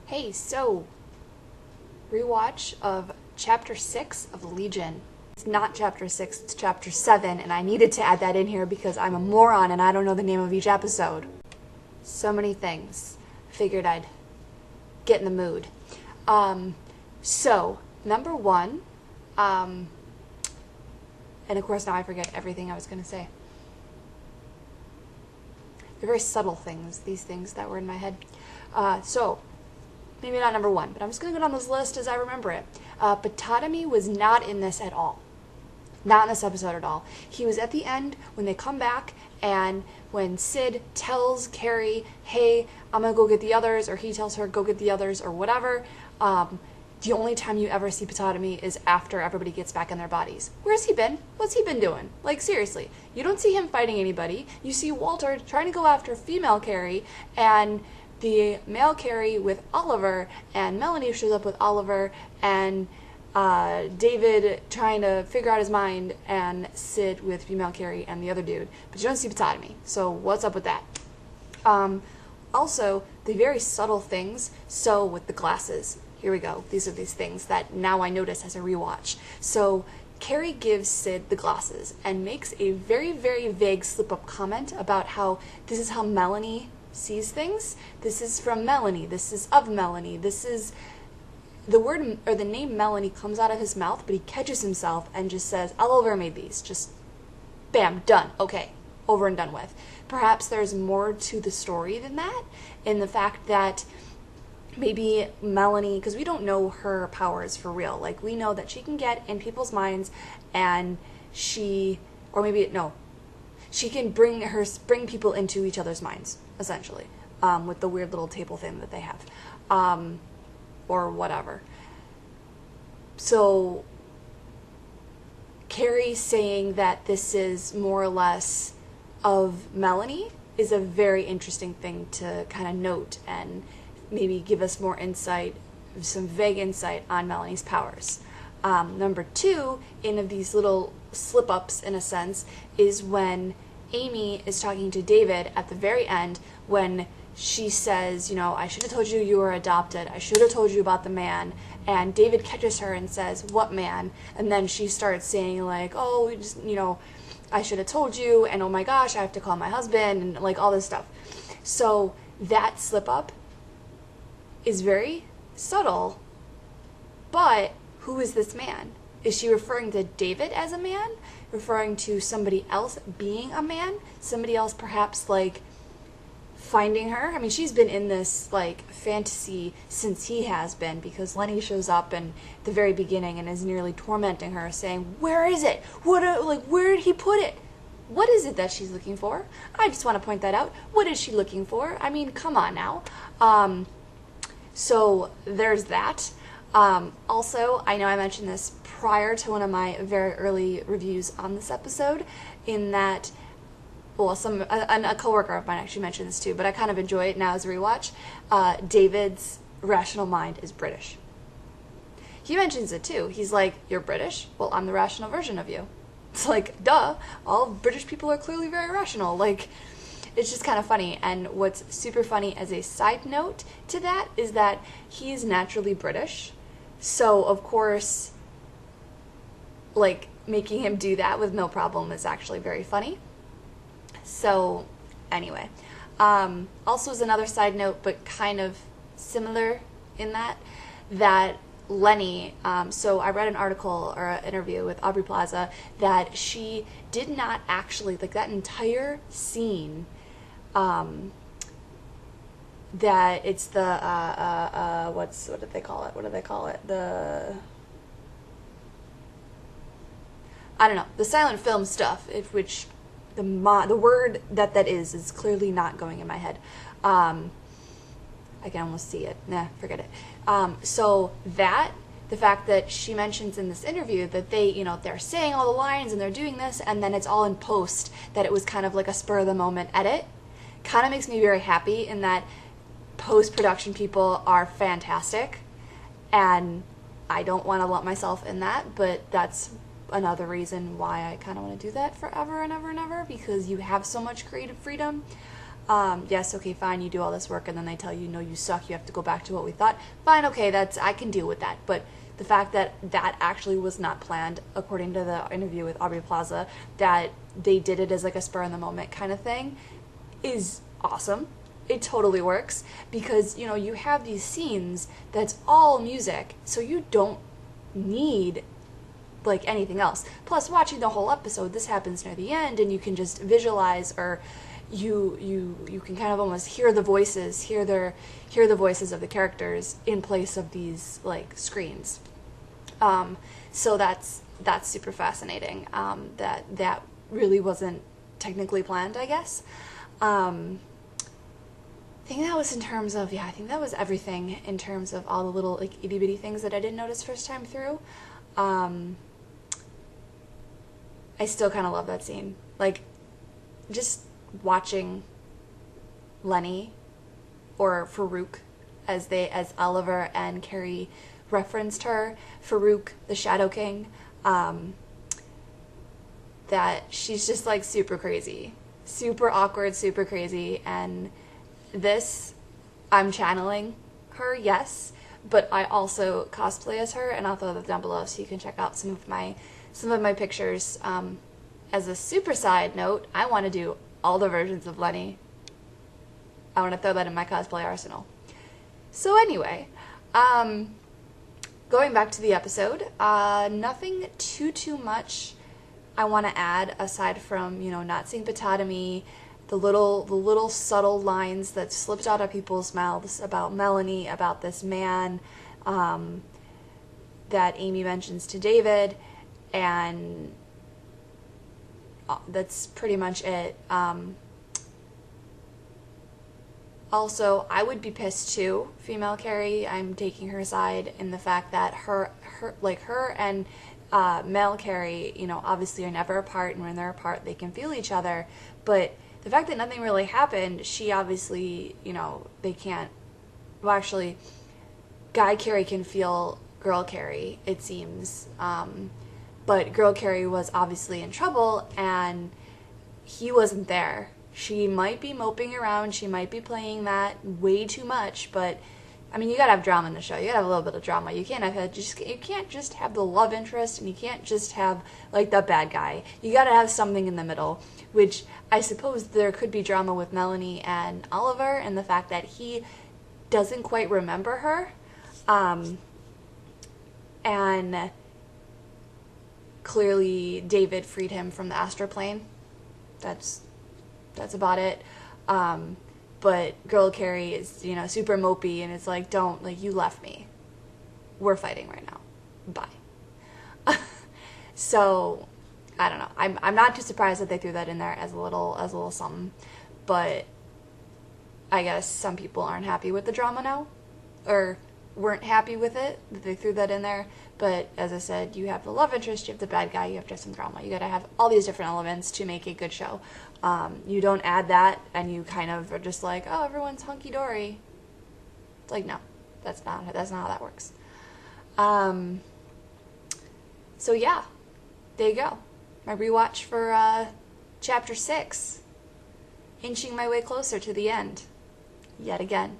Hey, so, rewatch of Chapter 6 of Legion. It's not Chapter 6, it's Chapter 7, and I needed to add that in here because I'm a moron and I don't know the name of each episode. So many things. Figured I'd get in the mood. So, number one, and of course now I forget everything I was going to say. They're very subtle things, these things that were in my head. So, maybe not number one, but I'm just going to go down this list as I remember it. Patata Me was not in this at all. Not in this episode at all. He was at the end when they come back and when Sid tells Carrie, hey, I'm going to go get the others, or he tells her, go get the others, or whatever. The only time you ever see Patata Me is after everybody gets back in their bodies. Where's he been? What's he been doing? Like, seriously. You don't see him fighting anybody. You see Walter trying to go after female Carrie, and the male Carrie with Oliver, and Melanie shows up with Oliver, and David trying to figure out his mind, and Sid with female Carrie and the other dude. But you don't see Patata Me. So what's up with that? Also, the very subtle things. So with the glasses. Here we go. These are these things that now I notice as a rewatch. So Carrie gives Sid the glasses and makes a very, very vague slip-up comment about how this is how Melanie sees things. This is from Melanie. This is of Melanie. This is the word or the name Melanie comes out of his mouth, but he catches himself and just says, Oliver made these. Just bam, done. Okay, over and done with. Perhaps there's more to the story than that, in the fact that maybe Melanie, because we don't know her powers for real. Like, we know that she can get in people's minds, and she, or maybe, no, she can bring people into each other's minds, essentially, with the weird little table thing that they have, or whatever. So, Carrie saying that this is more or less of Melanie is a very interesting thing to kind of note and maybe give us more insight, some vague insight on Melanie's powers. Number two, in of these little slip-ups, in a sense, is when Amy is talking to David at the very end when she says, you know, I should have told you you were adopted. I should have told you about the man. And David catches her and says, what man? And then she starts saying, like, oh, just, you know, I should have told you, and oh my gosh, I have to call my husband, and like all this stuff. So that slip-up is very subtle, but who is this man? Is she referring to David as a man? Referring to somebody else being a man? Somebody else perhaps, like, finding her? I mean, she's been in this, like, fantasy since he has been, because Lenny shows up in the very beginning and is nearly tormenting her, saying, where is it? Where did he put it? What is it that she's looking for? I just want to point that out. What is she looking for? I mean, come on now. So there's that. Also, I know I mentioned this prior to one of my very early reviews on this episode, in that, well, a coworker of mine actually mentioned this too, but I kind of enjoy it now as a rewatch. David's rational mind is British. He mentions it too. He's like, you're British? Well, I'm the rational version of you. It's like, duh, all British people are clearly very rational. Like, it's just kind of funny. And what's super funny as a side note to that is that he's naturally British. So, of course, like, making him do that with no problem is actually very funny. So, anyway. Also as another side note, but kind of similar in that Lenny, so I read an article or an interview with Aubrey Plaza that she did not actually, like, that entire scene, that it's the, what did they call it? I don't know, the silent film stuff, which the word that is clearly not going in my head. I can almost see it. Nah, forget it. So the fact that she mentions in this interview that they, you know, they're saying all the lines and they're doing this, and then it's all in post, that it was kind of like a spur of the moment edit, kind of makes me very happy in that post-production people are fantastic, and I don't want to lump myself in that, but that's another reason why I kind of want to do that forever and ever and ever, because you have so much creative freedom. Yes, okay, fine, you do all this work, and then they tell you, no, you suck, you have to go back to what we thought. Fine, okay, I can deal with that. But the fact that that actually was not planned, according to the interview with Aubrey Plaza, that they did it as like a spur in the moment kind of thing, is awesome. It totally works, because, you have these scenes that's all music, so you don't need like anything else. Plus, watching the whole episode, this happens near the end, and you can just visualize, or you can kind of almost hear the voices, hear the voices of the characters in place of these like screens. So that's super fascinating. That really wasn't technically planned, I guess. I think that was in terms of, I think that was everything in terms of all the little like itty bitty things that I didn't notice first time through. I still kind of love that scene. Like, just watching Lenny or Farouk, as Oliver and Carrie referenced her, Farouk, the Shadow King, that she's just like super crazy, super awkward, super crazy, and this, I'm channeling her, yes, but I also cosplay as her, and I'll throw that down below so you can check out some of my pictures. As a super side note, I want to do all the versions of Lenny. I want to throw that in my cosplay arsenal. So anyway, going back to the episode, nothing too much I want to add aside from, not seeing Patata Me, the little subtle lines that slipped out of people's mouths about Melanie, about this man, that Amy mentions to David, and that's pretty much it. Also, I would be pissed too, female Carrie. I'm taking her side in the fact that her and male Carrie, obviously are never apart, and when they're apart, they can feel each other. But the fact that nothing really happened, she obviously, they can't. Well, actually, guy Carrie can feel girl Carrie, it seems. But girl Carrie was obviously in trouble, and he wasn't there. She might be moping around, she might be playing that way too much, but I mean, you gotta have drama in the show. You gotta have a little bit of drama. You can't just have the love interest, and you can't just have like the bad guy. You gotta have something in the middle, which I suppose there could be drama with Melanie and Oliver, and the fact that he doesn't quite remember her, and clearly David freed him from the astral plane. That's about it. But girl Carrie is, super mopey, and it's like, you left me. We're fighting right now. Bye. So, I don't know. I'm not too surprised that they threw that in there as a little something, but I guess some people aren't happy with the drama now, or weren't happy with it, that they threw that in there. But as I said, you have the love interest, you have the bad guy, you have just some drama. You gotta have all these different elements to make a good show. You don't add that, and you kind of are just like, oh, everyone's hunky-dory. It's like, no, that's not how that works. So yeah, there you go. My rewatch for Chapter 6. Inching my way closer to the end. Yet again.